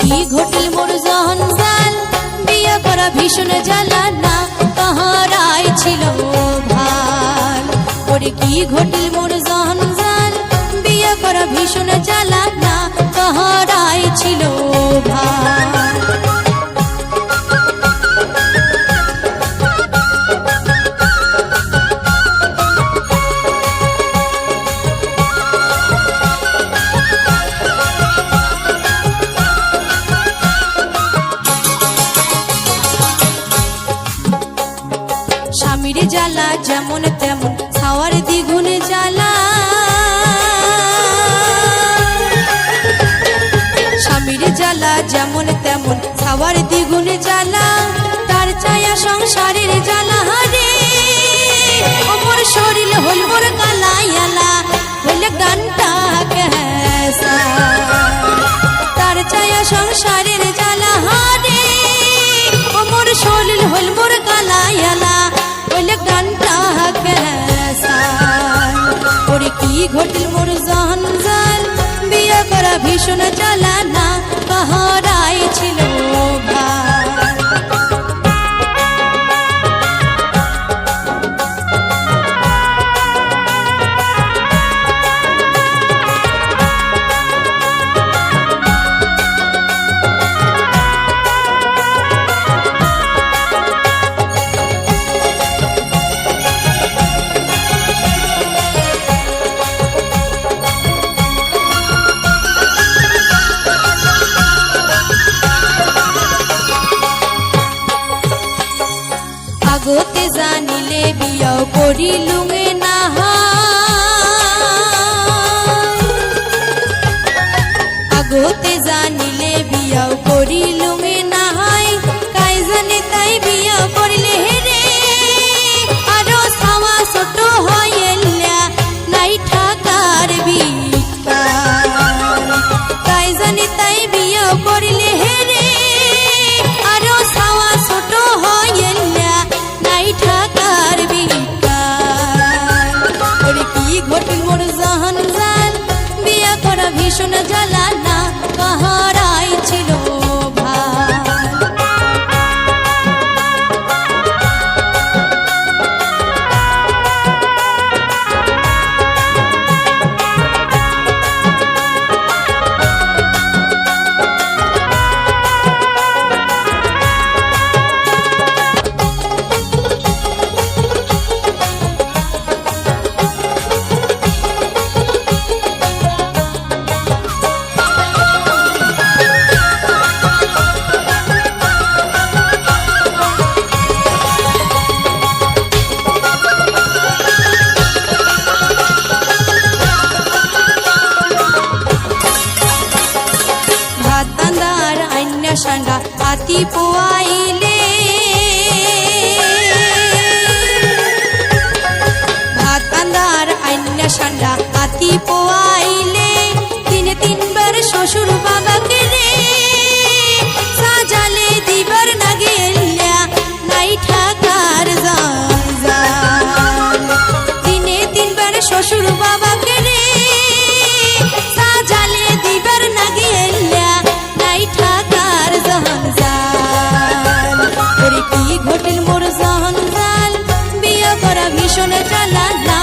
কি ঘটিল মোর জঞ্জাল বিয়া করা ভীষণ জ্বালা না কাহারাই ছিল ভাল। ওরে কি ঘটিল মোর জঞ্জাল বিয়া করা ভীষণ জ্বালা না কাহারাই ছিল ভাল। স্বামীর জ্বালা যেমন তেমন ছাওয়ার দ্বিগুণ জ্বালা। স্বামীর জ্বালা যেমন তেমন ছাওয়ার দ্বিগুণ জ্বালা। তার ছায়া সংসারের জ্বালা রে ওমর শরীর হল মোর কালায়ালা হল গানটা কেসা। তার ছায়া সংসারের জ্বালা রে ওমর শরীর হল মোর কালায়ালা গানটা কেসা। ওরে কি ঘটিল মোর জঞ্জাল বিয়া করা ভীষণ জ্বালা না কাহারাই ছিল ভাল। আগতে জানিলে বিয়াও করিলুঙে না আগতে জানিলে বিয়াও করিলুঙে না কাই জানে তাই বিয়া করিলে রে আরো সাওয়া ছোট হইলা নাই ঠাকার বিকা। কাই জানে তাই বিয়া করিলে রে আরো সাওয়া ছোট হইলা ঠাকার বিকার। ওরে কি ঘটিল মোর জঞ্জাল বিয়া করা ভীষণ জ্বালা না কাহারাই ছিল ভাল। সান্ডা হাতি পোয়াইলে ভাত আন্দার আইনা সান্ডা হাতি পোয়াইলে দিনে তিনবার শ্বশুর বাবাকে রে সাজালে দিবার না গেলা নাই ঠাকার জঞ্জাল। দিনে তিনবার শ্বশুর বাবাকে রে সাজালে দিবার না গেলা নাই ঠাকার জঞ্জাল। ওরে কি ঘটিল মোর জঞ্জাল বিয়া করা ভীষণ জ্বালা না